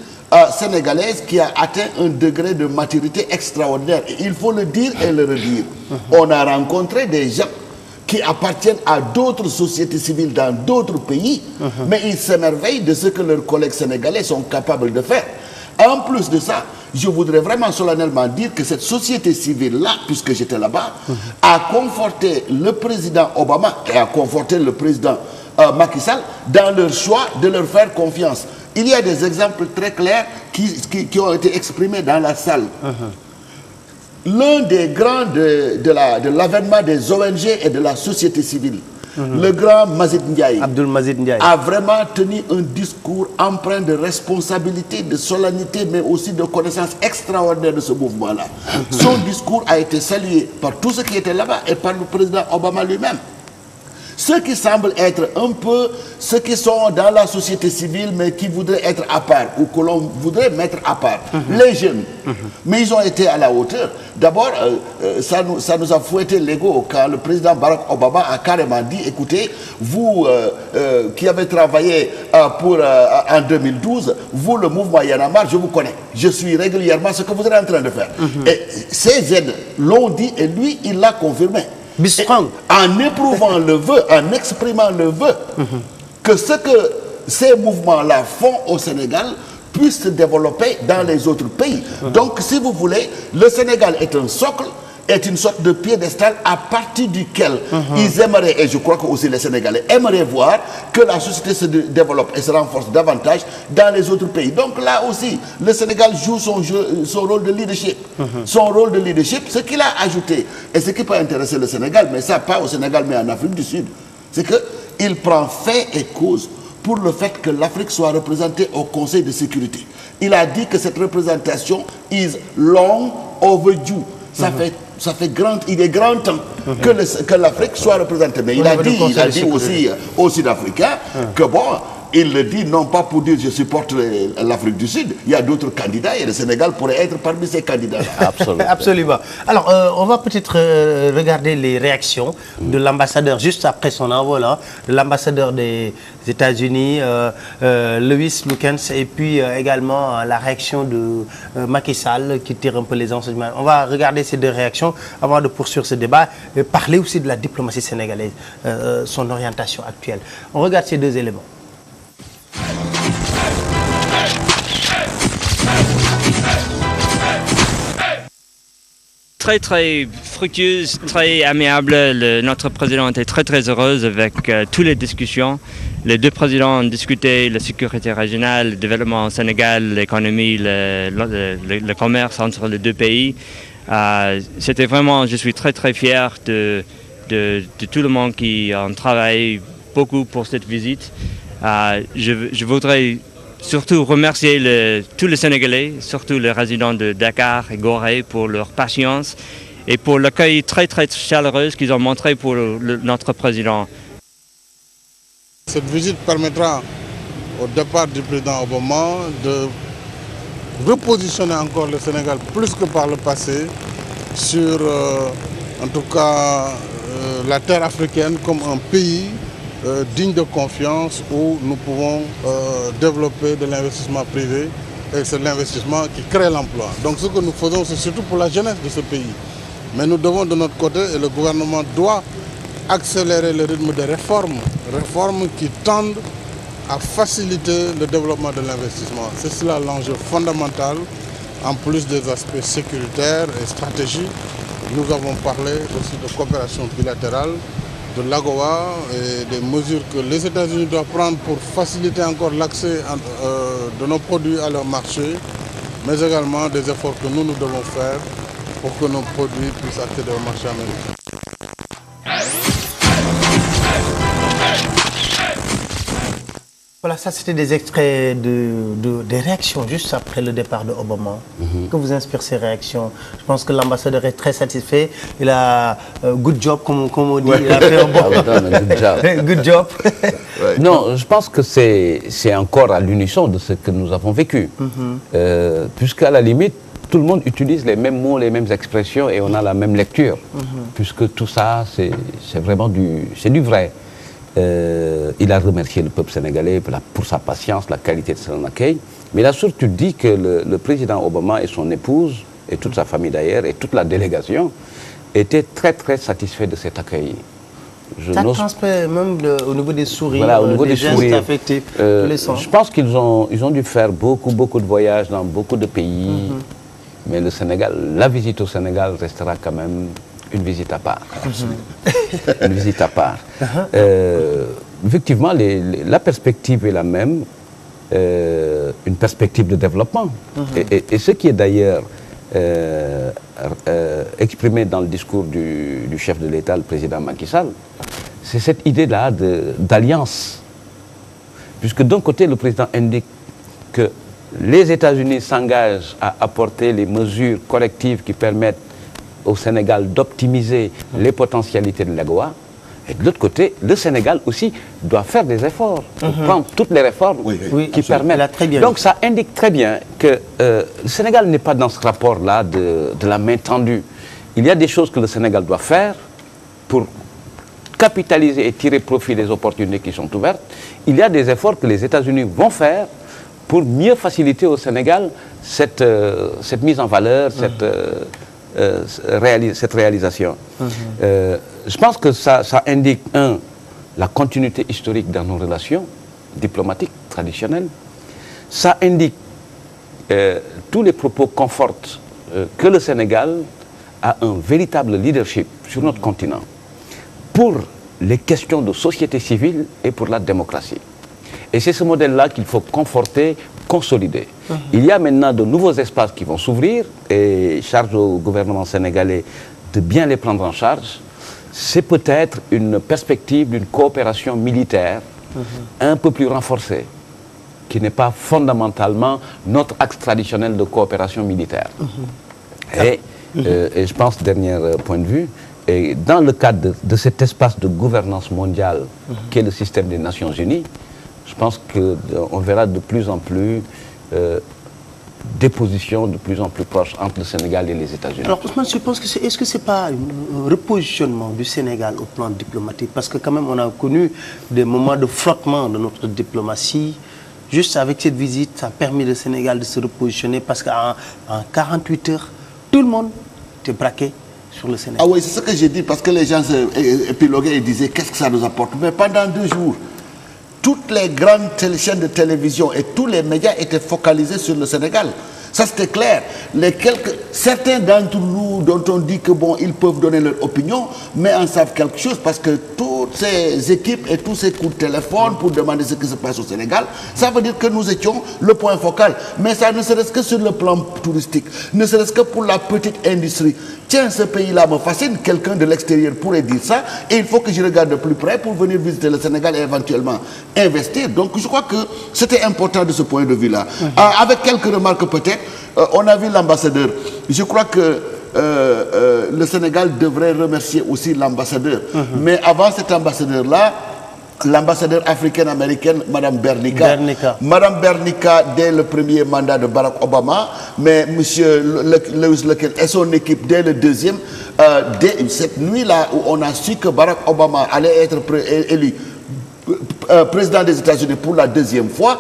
sénégalaise qui a atteint un degré de maturité extraordinaire. Et il faut le dire et le redire. On a rencontré des gens qui appartiennent à d'autres sociétés civiles dans d'autres pays, mais ils s'émerveillent de ce que leurs collègues sénégalais sont capables de faire. En plus de ça, je voudrais vraiment solennellement dire que cette société civile-là, puisque j'étais là-bas, a conforté le président Obama et a conforté le président Macky Sall dans leur choix de leur faire confiance. Il y a des exemples très clairs qui ont été exprimés dans la salle. L'un des grands de l'avènement des ONG et de la société civile, le grand Mazid Ndiaye, Abdoul Mazid Ndiaye, a vraiment tenu un discours empreint de responsabilité, de solennité, mais aussi de connaissance extraordinaire de ce mouvement-là. Son discours a été salué par tous ceux qui étaient là-bas et par le président Obama lui-même. Ceux qui semblent être un peu ceux qui sont dans la société civile mais qui voudraient être à part ou que l'on voudrait mettre à part, les jeunes. Mais ils ont été à la hauteur. D'abord, ça nous a fouetté l'ego quand le président Barack Obama a carrément dit, écoutez, vous qui avez travaillé en 2012, vous le mouvement Y en a marre, je vous connais. Je suis régulièrement ce que vous êtes en train de faire. Et ces aides l'ont dit et lui, il l'a confirmé. Be strong. En éprouvant le vœu, en exprimant le vœu, que ce que ces mouvements-là font au Sénégal puisse se développer dans les autres pays. Donc, si vous voulez, le Sénégal est un socle, est une sorte de piédestal à partir duquel ils aimeraient, et je crois que aussi les Sénégalais aimeraient voir que la société se développe et se renforce davantage dans les autres pays. Donc là aussi, le Sénégal joue son rôle de leadership. Son rôle de leadership, ce qu'il a ajouté, et ce qui peut intéresser le Sénégal, mais ça pas au Sénégal, mais en Afrique du Sud, c'est qu'il prend fait et cause pour le fait que l'Afrique soit représentée au Conseil de sécurité. Il a dit que cette représentation is long overdue. Ça fait il est grand temps que l'Afrique soit représentée. Mais il a dit aussi aux Sud-Africains que bon, il le dit non pas pour dire je supporte l'Afrique du Sud. Il y a d'autres candidats et le Sénégal pourrait être parmi ces candidats-là. Absolument. Absolument. Alors, on va peut-être regarder les réactions de l'ambassadeur juste après son envol, de l'ambassadeur des États-Unis, Louis Lukens, et puis également la réaction de Macky Sall qui tire un peu les enseignements. On va regarder ces deux réactions avant de poursuivre ce débat et parler aussi de la diplomatie sénégalaise, son orientation actuelle. On regarde ces deux éléments. Très fructueuse, très amiable. Notre président était très heureuse avec toutes les discussions. Les deux présidents ont discuté la sécurité régionale, le développement au Sénégal, l'économie, le commerce entre les deux pays. C'était vraiment, je suis très fier de tout le monde qui a travaillé beaucoup pour cette visite. Je voudrais surtout remercier tous les Sénégalais, surtout les résidents de Dakar et Gorée pour leur patience et pour l'accueil très chaleureux qu'ils ont montré pour notre président. Cette visite permettra au départ du président Obama de repositionner encore le Sénégal plus que par le passé sur, en tout cas, la terre africaine comme un pays digne de confiance où nous pouvons développer de l'investissement privé et c'est l'investissement qui crée l'emploi. Donc ce que nous faisons, c'est surtout pour la jeunesse de ce pays. Mais nous devons de notre côté, et le gouvernement doit accélérer le rythme des réformes qui tendent à faciliter le développement de l'investissement. C'est cela l'enjeu fondamental, en plus des aspects sécuritaires et stratégiques. Nous avons parlé aussi de coopération bilatérale, de l'AGOA et des mesures que les États-Unis doivent prendre pour faciliter encore l'accès de nos produits à leur marché, mais également des efforts que nous devons faire pour que nos produits puissent accéder au marché américain. Voilà, ça c'était des extraits des réactions juste après le départ de Obama. Que vous inspirent ces réactions? Je pense que l'ambassadeur est très satisfait. Il a good job, comme on dit. Il a fait un bon good job. Non, je pense que c'est encore à l'unisson de ce que nous avons vécu. Puisqu'à la limite, tout le monde utilise les mêmes mots, les mêmes expressions et on a la même lecture. Puisque tout ça, c'est vraiment du vrai. Il a remercié le peuple sénégalais pour sa patience, la qualité de son accueil. Mais il a surtout dit que le président Obama et son épouse, et toute sa famille d'ailleurs, et toute la délégation, étaient très satisfaits de cet accueil. Ça transparaît même au niveau des sourires, voilà, au niveau des gestes sourires affectifs, les sons. Je pense qu'ils ont dû faire beaucoup de voyages dans beaucoup de pays. Mais le Sénégal, la visite au Sénégal restera quand même une visite à part. Une visite à part. Effectivement, la perspective est la même, une perspective de développement. Et ce qui est d'ailleurs exprimé dans le discours du chef de l'État, le président Macky Sall, c'est cette idée-là d'alliance. Puisque d'un côté, le président indique que les États-Unis s'engagent à apporter les mesures correctives qui permettent au Sénégal d'optimiser les potentialités de l'AGOA. Et de l'autre côté, le Sénégal aussi doit faire des efforts pour prendre toutes les réformes qui permettent. Donc ça indique très bien que le Sénégal n'est pas dans ce rapport-là de la main tendue. Il y a des choses que le Sénégal doit faire pour capitaliser et tirer profit des opportunités qui sont ouvertes. Il y a des efforts que les États-Unis vont faire pour mieux faciliter au Sénégal cette mise en valeur, cette réalisation. Je pense que ça indique, la continuité historique dans nos relations diplomatiques traditionnelles. Ça indique, tous les propos confortent que le Sénégal a un véritable leadership sur notre continent pour les questions de société civile et pour la démocratie. Et c'est ce modèle-là qu'il faut conforter, consolider. Il y a maintenant de nouveaux espaces qui vont s'ouvrir et charge au gouvernement sénégalais de bien les prendre en charge. C'est peut-être une perspective d'une coopération militaire un peu plus renforcée, qui n'est pas fondamentalement notre axe traditionnel de coopération militaire. Et je pense, dernier point de vue, et dans le cadre de cet espace de gouvernance mondiale qu'est le système des Nations Unies, je pense qu'on verra de plus en plus des positions de plus en plus proches entre le Sénégal et les États-Unis. Alors Ousmane, je pense que est-ce que c'est pas un repositionnement du Sénégal au plan diplomatique? Parce que quand même on a connu des moments de frottement de notre diplomatie. Juste avec cette visite, ça a permis au Sénégal de se repositionner parce qu'en 48 heures, tout le monde était braqué sur le Sénégal. Ah oui, c'est ce que j'ai dit, parce que les gens épiloguaient et disaient qu'est-ce que ça nous apporte. Mais pendant 2 jours, toutes les grandes chaînes de télévision et tous les médias étaient focalisés sur le Sénégal. Ça, c'était clair. Certains d'entre nous dont on dit que bon, ils peuvent donner leur opinion, mais en savent quelque chose parce que toutes ces équipes et tous ces coups de téléphone pour demander ce qui se passe au Sénégal, ça veut dire que nous étions le point focal. Mais ça ne serait-ce que sur le plan touristique, ne serait-ce que pour la petite industrie. Tiens, ce pays-là me fascine, quelqu'un de l'extérieur pourrait dire ça, et il faut que je regarde de plus près pour venir visiter le Sénégal et éventuellement investir. Donc je crois que c'était important de ce point de vue-là. Avec quelques remarques peut-être, on a vu l'ambassadeur. Je crois que le Sénégal devrait remercier aussi l'ambassadeur. Mais avant cet ambassadeur-là, l'ambassadeur africaine-américaine, Mme Bernica. Mme Bernica, dès le premier mandat de Barack Obama, mais M. Lewis Lequel et son équipe, dès le deuxième, dès cette nuit-là où on a su que Barack Obama allait être élu président des États-Unis pour la 2e fois,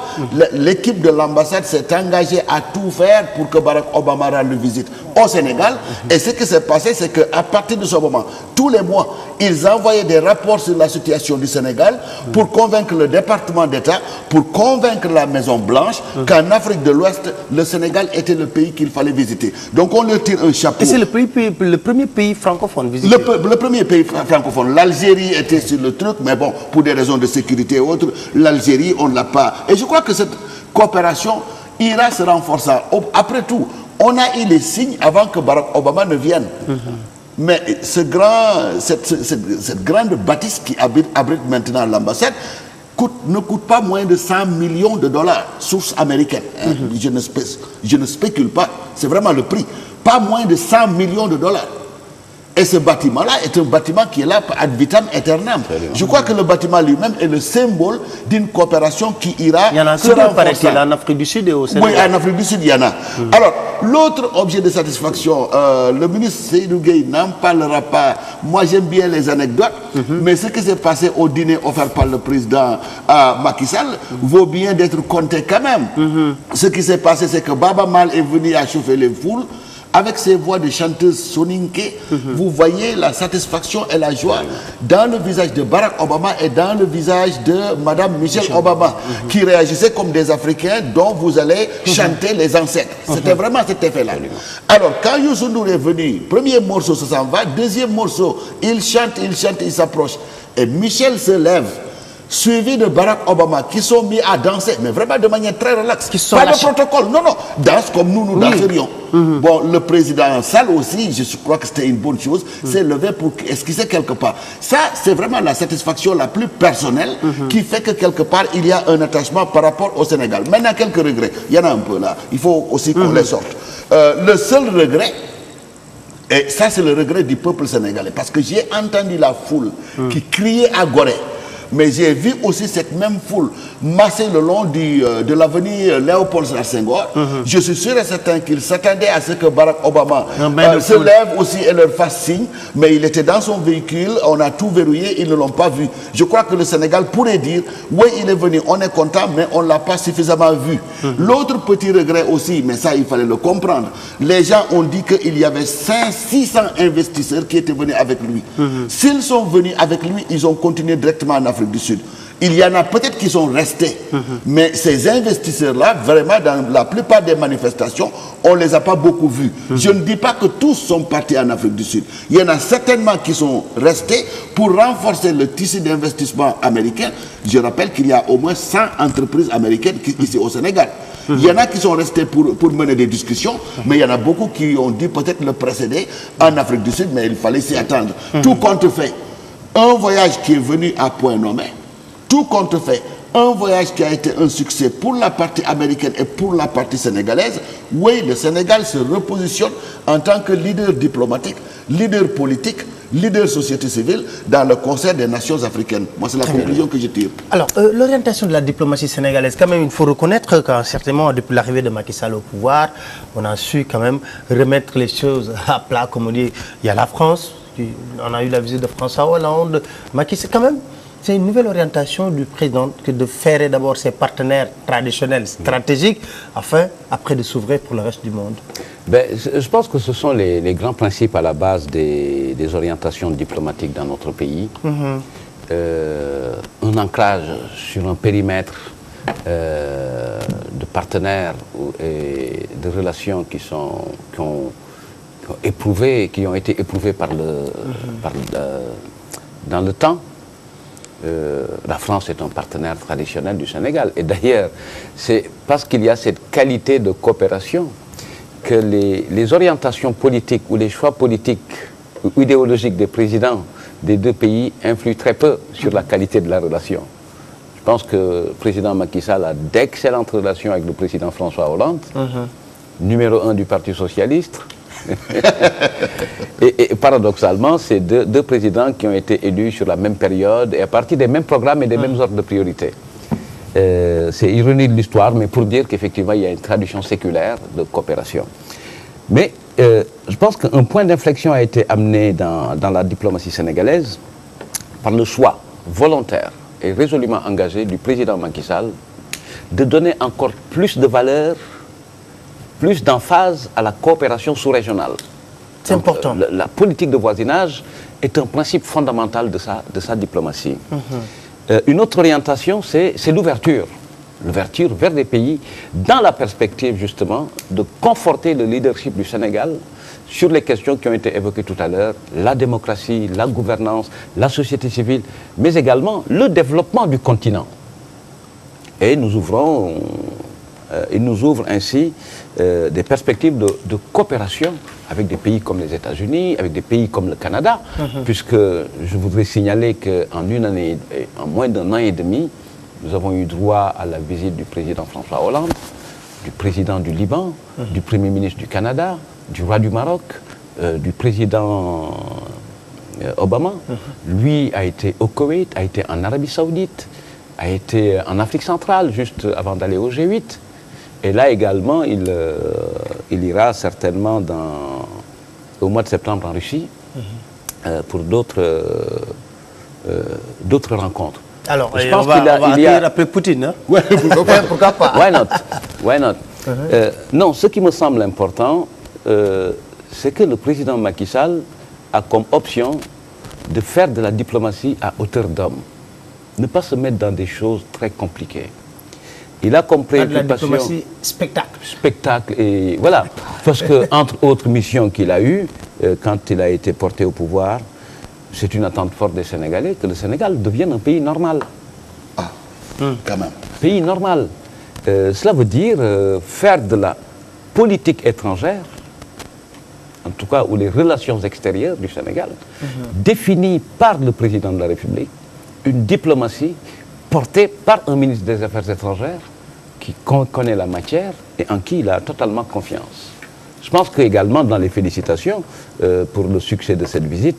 l'équipe de l'ambassade s'est engagée à tout faire pour que Barack Obama rende visite au Sénégal. Et ce qui s'est passé, c'est qu'à partir de ce moment, tous les mois, ils envoyaient des rapports sur la situation du Sénégal pour convaincre le département d'État, pour convaincre la Maison Blanche qu'en Afrique de l'Ouest, le Sénégal était le pays qu'il fallait visiter. Donc on leur tire un chapeau. Et c'est le premier pays francophone visité. Le premier pays francophone. L'Algérie était sur le truc, mais bon, pour des raisons de sécurité et autres, l'Algérie, on ne l'a pas. Et je crois que cette coopération ira se renforçant. Après tout, on a eu les signes avant que Barack Obama ne vienne. Mais cette grande bâtisse qui abrite maintenant l'ambassade ne coûte pas moins de 100 millions de dollars, source américaine. Je ne spécule pas, c'est vraiment le prix. Pas moins de 100 millions de dollars. Et ce bâtiment-là est un bâtiment qui est là ad vitam aeternam. Je crois que le bâtiment lui-même est le symbole d'une coopération qui ira il y en a se renforcer. En Afrique du Sud et au Sénégal. Oui, en Afrique du Sud, il y en a. Alors, l'autre objet de satisfaction, le ministre Seydou Gueye n'en parlera pas. Moi, j'aime bien les anecdotes, mais ce qui s'est passé au dîner offert par le président Macky Sall vaut bien d'être compté quand même. Ce qui s'est passé, c'est que Baba Mal est venu à chauffer les foules. Avec ses voix de chanteuse soninké, vous voyez la satisfaction et la joie dans le visage de Barack Obama et dans le visage de Madame Michelle Obama, qui réagissaient comme des Africains dont vous allez chanter les ancêtres. C'était vraiment cet effet-là. Alors, quand Youssou N'Dour est venu, premier morceau, ça s'en va. Deuxième morceau, il chante, il s'approche. Et Michel se lève, suivi de Barack Obama, qui sont mis à danser, mais vraiment de manière très relaxe. Pas de protocole, non, danse comme nous danserions. Bon, le président Sall aussi, je crois que c'était une bonne chose, s'est levé pour esquisser quelque part. Ça, c'est vraiment la satisfaction la plus personnelle qui fait que quelque part, il y a un attachement par rapport au Sénégal. Maintenant, quelques regrets. Il y en a un peu là. Il faut aussi qu'on les sorte. Le seul regret, et ça c'est le regret du peuple sénégalais, parce que j'ai entendu la foule qui criait à Gorée. mais j'ai vu aussi cette même foule masser le long de l'avenue Léopold Sédar Senghor. Je suis sûr et certain qu'ils s'attendaient à ce que Barack Obama se lève aussi et leur fasse signe, mais il était dans son véhicule, on a tout verrouillé, ils ne l'ont pas vu. Je crois que le Sénégal pourrait dire, oui, il est venu, on est content, mais on ne l'a pas suffisamment vu. L'autre petit regret aussi, mais ça il fallait le comprendre, les gens ont dit qu'il y avait 600 investisseurs qui étaient venus avec lui. S'ils sont venus avec lui, ils ont continué directement en Afrique du Sud. Il y en a peut-être qui sont restés, mais ces investisseurs-là, vraiment, dans la plupart des manifestations, on ne les a pas beaucoup vus. Je ne dis pas que tous sont partis en Afrique du Sud. Il y en a certainement qui sont restés pour renforcer le tissu d'investissement américain. Je rappelle qu'il y a au moins 100 entreprises américaines ici au Sénégal. Il y en a qui sont restés pour mener des discussions, mais il y en a beaucoup qui ont dit peut-être le précéder en Afrique du Sud, mais il fallait s'y attendre. Tout compte fait, un voyage qui est venu à point nommé, tout compte fait, un voyage qui a été un succès pour la partie américaine et pour la partie sénégalaise. Oui, le Sénégal se repositionne en tant que leader diplomatique, leader politique, leader société civile dans le concert des nations africaines. Moi, c'est la conclusion que je tire. Alors, l'orientation de la diplomatie sénégalaise, quand même, il faut reconnaître qu'en certainement, depuis l'arrivée de Macky Sall au pouvoir, on a su quand même remettre les choses à plat, comme on dit. Il y a la France, on a eu la visite de François Hollande. Macky Sall, quand même, c'est une nouvelle orientation du président que de ferrer d'abord ses partenaires traditionnels, stratégiques, afin, après, de s'ouvrir pour le reste du monde. Ben, je pense que ce sont les grands principes à la base des orientations diplomatiques dans notre pays. Un ancrage sur un périmètre de partenaires et de relations qui ont été éprouvées dans le temps. La France est un partenaire traditionnel du Sénégal. Et d'ailleurs, c'est parce qu'il y a cette qualité de coopération que les orientations politiques ou les choix politiques ou idéologiques des présidents des deux pays influent très peu sur la qualité de la relation. Je pense que le président Macky Sall a d'excellentes relations avec le président François Hollande, numéro 1 du Parti socialiste. et paradoxalement, c'est deux présidents qui ont été élus sur la même période et à partir des mêmes programmes et des mêmes ordres de priorité. C'est ironie de l'histoire, mais pour dire qu'effectivement, il y a une tradition séculaire de coopération. Mais je pense qu'un point d'inflexion a été amené dans la diplomatie sénégalaise par le choix volontaire et résolument engagé du président Macky Sall de donner encore plus de valeur, plus d'emphase à la coopération sous-régionale. C'est important. La politique de voisinage est un principe fondamental de sa diplomatie. Une autre orientation, c'est l'ouverture. L'ouverture vers des pays dans la perspective justement de conforter le leadership du Sénégal sur les questions qui ont été évoquées tout à l'heure, la démocratie, la gouvernance, la société civile, mais également le développement du continent. Et il nous ouvre ainsi des perspectives de coopération avec des pays comme les États-Unis, avec des pays comme le Canada, puisque je voudrais signaler qu'en moins d'1 an et demi, nous avons eu droit à la visite du président François Hollande, du président du Liban, du Premier ministre du Canada, du roi du Maroc, du président Obama. Lui a été au Koweït, a été en Arabie Saoudite, a été en Afrique centrale, juste avant d'aller au G8. Et là également, il ira certainement au mois de septembre en Russie pour d'autres rencontres. Alors, je pense on va accueillir après Poutine, hein? Ouais, pourquoi pas? Why not? Non, ce qui me semble important, c'est que le président Macky Sall a comme option de faire de la diplomatie à hauteur d'homme. Ne pas se mettre dans des choses très compliquées. Il a compris la diplomatie spectacle. Spectacle, et voilà. Parce que, entre autres missions qu'il a eues, quand il a été porté au pouvoir, c'est une attente forte des Sénégalais que le Sénégal devienne un pays normal. Ah, quand même. Pays normal. Cela veut dire faire de la politique étrangère, en tout cas, ou les relations extérieures du Sénégal, définies par le président de la République, une diplomatie portée par un ministre des Affaires étrangères qui connaît la matière et en qui il a totalement confiance. Je pense qu'également dans les félicitations pour le succès de cette visite,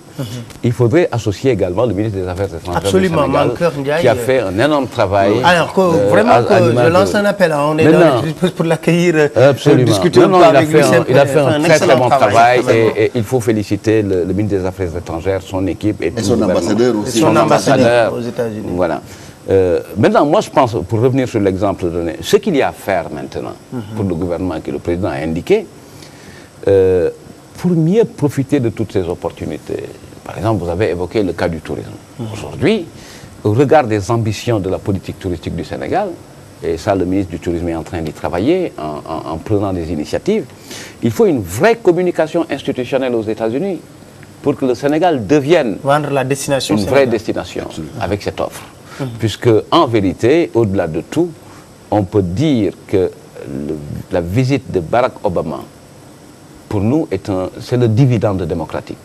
il faudrait associer également le ministre des Affaires étrangères Absolument, du Sénégal, Mankeur Ndiaye, qui a fait un énorme travail. Alors que vraiment, je lance un appel, on est là pour l'accueillir, pour discuter un peu avec lui. Il a fait un très très bon travail et il faut féliciter le ministre des Affaires étrangères, son équipe et son ambassadeur aussi. Son ambassadeur aux États-Unis. Voilà. Maintenant, moi je pense, pour revenir sur l'exemple donné, ce qu'il y a à faire maintenant pour le gouvernement que le président a indiqué, pour mieux profiter de toutes ces opportunités. Par exemple, vous avez évoqué le cas du tourisme. Aujourd'hui, au regard des ambitions de la politique touristique du Sénégal, et ça le ministre du Tourisme est en train d'y travailler en prenant des initiatives, il faut une vraie communication institutionnelle aux États-Unis pour que le Sénégal devienne vendre la destination une vraie destination avec cette offre. Puisque, en vérité, au-delà de tout, on peut dire que la visite de Barack Obama, pour nous, c'est le dividende démocratique.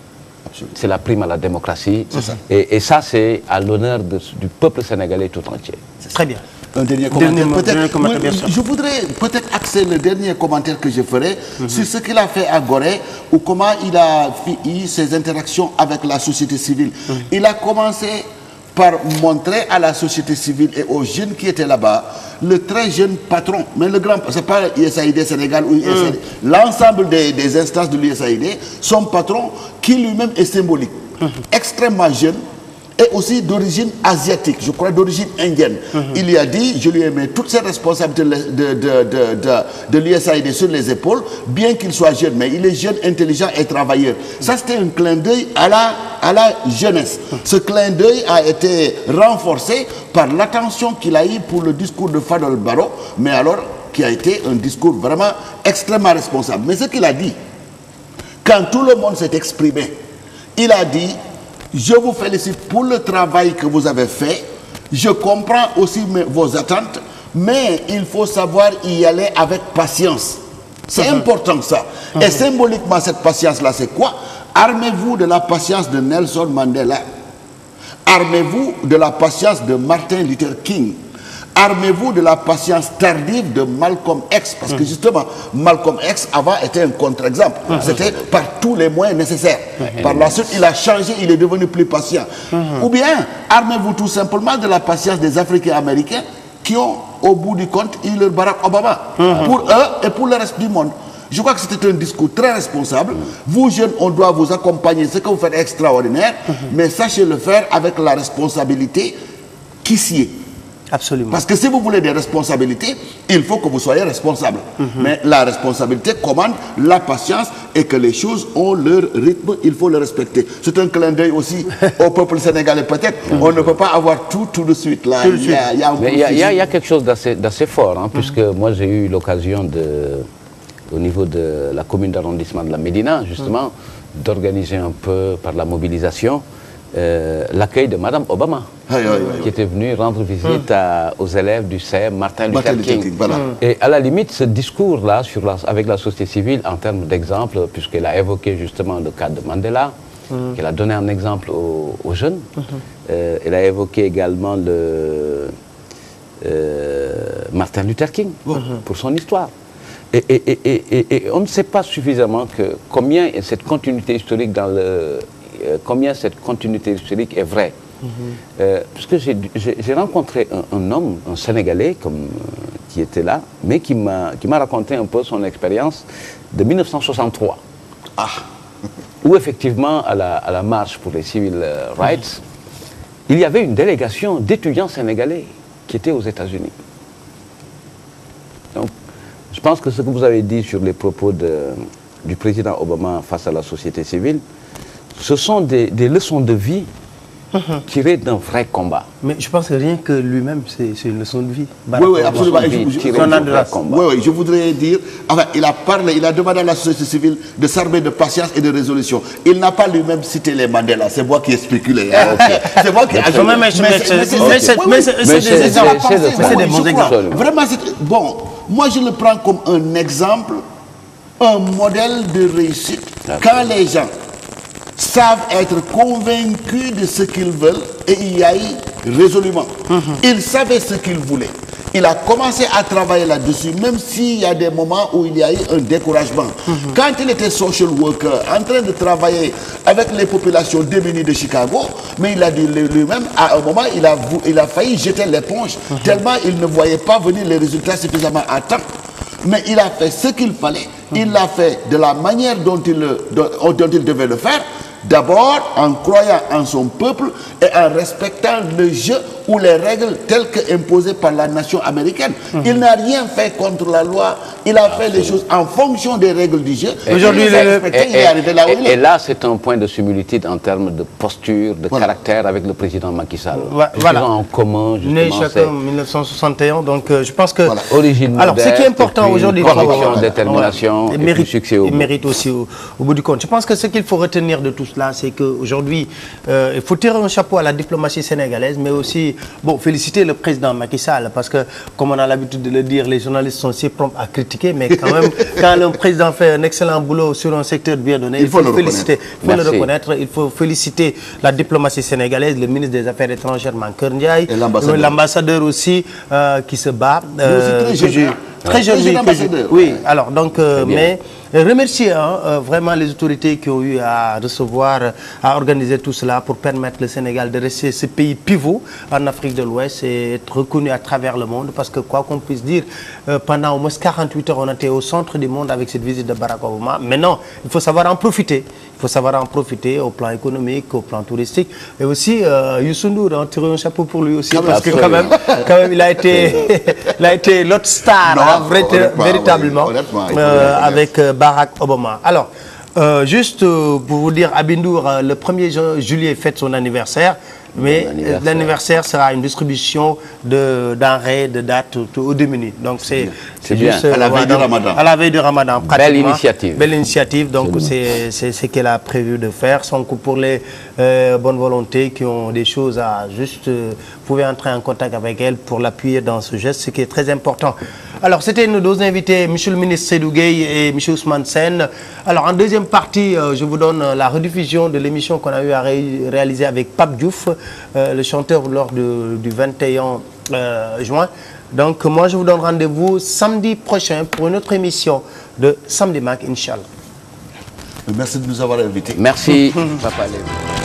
C'est la prime à la démocratie. Et ça, c'est à l'honneur du peuple sénégalais tout entier. Très bien. Un dernier commentaire. Je voudrais peut-être axer le dernier commentaire que je ferai sur ce qu'il a fait à Gorée ou comment il a eu ses interactions avec la société civile. Il a commencé par montrer à la société civile et aux jeunes qui étaient là-bas le très jeune patron, mais le grand, c'est pas l'USAID Sénégal ou USAID, l'ensemble des instances de l'USAID, son patron qui lui-même est symbolique, extrêmement jeune et aussi d'origine asiatique, je crois d'origine indienne. Il lui a dit, je lui ai mis toutes ces responsabilités de l'USAID sur les épaules, bien qu'il soit jeune, mais il est jeune, intelligent et travailleur. Ça, c'était un clin d'œil à la jeunesse. Ce clin d'œil a été renforcé par l'attention qu'il a eue pour le discours de Fadel Barro, mais alors qui a été un discours vraiment extrêmement responsable. Mais ce qu'il a dit, quand tout le monde s'est exprimé, il a dit, je vous félicite pour le travail que vous avez fait. Je comprends aussi vos attentes, mais il faut savoir y aller avec patience. C'est important ça. Et symboliquement, cette patience-là, c'est quoi? Armez-vous de la patience de Nelson Mandela. Armez-vous de la patience de Martin Luther King. Armez-vous de la patience tardive de Malcolm X, parce que justement, Malcolm X avant était un contre-exemple. C'était par tous les moyens nécessaires. Par la suite, il a changé, il est devenu plus patient. Ou bien, armez-vous tout simplement de la patience des Africains américains qui ont, au bout du compte, eu leur Barack Obama. Pour eux et pour le reste du monde. Je crois que c'était un discours très responsable. Vous, jeunes, on doit vous accompagner. Ce que vous faites est extraordinaire, mais sachez le faire avec la responsabilité qui s'y est. Absolument. Parce que si vous voulez des responsabilités, il faut que vous soyez responsable. Mais la responsabilité commande la patience et que les choses ont leur rythme, il faut le respecter. C'est un clin d'œil aussi au peuple sénégalais peut-être. On ne peut pas avoir tout de suite là. Il y a quelque chose d'assez fort, hein, puisque moi j'ai eu l'occasion au niveau de la commune d'arrondissement de la Médina, justement, d'organiser un peu par la mobilisation l'accueil de Madame Obama, qui était venue rendre visite aux élèves du CM Martin Luther King. Voilà. Et à la limite, ce discours-là avec la société civile, en termes d'exemple, puisqu'elle a évoqué justement le cas de Mandela, qu'elle a donné un exemple aux jeunes, elle a évoqué également Martin Luther King pour son histoire. Et on ne sait pas suffisamment combien cette continuité historique est vraie. Parce que j'ai rencontré un homme, un Sénégalais qui était là, mais qui m'a raconté un peu son expérience de 1963. Où effectivement, à la marche pour les civil rights, il y avait une délégation d'étudiants sénégalais qui étaient aux États-Unis. Donc, je pense que ce que vous avez dit sur les propos du président Obama face à la société civile, ce sont des leçons de vie tirées d'un vrai combat. Mais je pense que rien que lui-même, c'est une leçon de vie. Oui, absolument. Oui, je voudrais dire, enfin, il a demandé à la société civile de s'armer de patience et de résolution. Il n'a pas lui-même cité les Mandela, c'est moi qui ai spéculé. C'est moi qui ai c'est des bons exemples. Vraiment, bon, moi je le prends comme un exemple, un modèle de réussite. Quand les gens savent être convaincus de ce qu'ils veulent et y aillent résolument. Ils savaient ce qu'ils voulaient. il a commencé à travailler là-dessus, même s'il y a des moments où il y a eu un découragement. Quand il était social worker, en train de travailler avec les populations démunies de Chicago, mais il a dit lui-même, à un moment, il a failli jeter l'éponge, tellement il ne voyait pas venir les résultats suffisamment à temps. Mais il a fait ce qu'il fallait. Il l'a fait de la manière dont il devait le faire. D'abord en croyant en son peuple et en respectant le jeu ou les règles telles que imposées par la nation américaine. Il n'a rien fait contre la loi. Il a fait les choses en fonction des règles du jeu. Aujourd'hui, il est arrivé là où il est. Et là, c'est un point de similitude en termes de posture, de caractère avec le président Macky Sall. Voilà. En commun, né chacun en 1961, donc je pense que... Voilà. Origine alors, modeste, ce qui est important aujourd'hui... Conviction, détermination, et puis succès au bout. Il mérite aussi au bout du compte. Je pense que ce qu'il faut retenir de tout cela, c'est qu'aujourd'hui, il faut tirer un chapeau à la diplomatie sénégalaise, mais aussi, féliciter le président Macky Sall, parce que, comme on a l'habitude de le dire, les journalistes sont si prompts à critiquer, mais quand même, quand le président fait un excellent boulot sur un secteur bien donné, il faut le féliciter. Il faut le reconnaître. Il faut féliciter la diplomatie sénégalaise, le ministre des Affaires étrangères, Mankeur Ndiaye, l'ambassadeur aussi, qui se bat. Très jeune ambassadeur. Oui, alors donc, mais remercier vraiment les autorités qui ont eu à recevoir, à organiser tout cela pour permettre le Sénégal de rester ce pays pivot en Afrique de l'Ouest et être reconnu à travers le monde, parce que quoi qu'on puisse dire, pendant au moins 48 heures, on était au centre du monde avec cette visite de Barack Obama. Maintenant, il faut savoir en profiter. Il faut savoir en profiter au plan économique, au plan touristique. Et aussi, Youssou Ndour, tirer un chapeau pour lui aussi, parce que quand même il a été l'autre star, véritablement, avec Barack Obama. Alors, juste pour vous dire, Abindour, le 1er juillet fête son anniversaire. Mais l'anniversaire sera une distribution de denrées, de dates aux démunis. Donc c'est juste à la veille du Ramadan. À la veille du Ramadan, pratiquement. Belle initiative. Belle initiative. Donc c'est ce qu'elle a prévu de faire. Sans que pour les bonnes volontés qui ont des choses à juste, vous pouvez entrer en contact avec elle pour l'appuyer dans ce geste, ce qui est très important. Alors c'était nos deux invités, M. le ministre Seydou Gueye et M. Ousmane Sène. Alors en deuxième partie, je vous donne la rediffusion de l'émission qu'on a eu à réaliser avec Pape Diouf, le chanteur lors du 21 juin. Donc moi je vous donne rendez-vous samedi prochain pour une autre émission de Samedi Mac, Inch'Allah. Merci de nous avoir invités. Merci, Papa Lévi.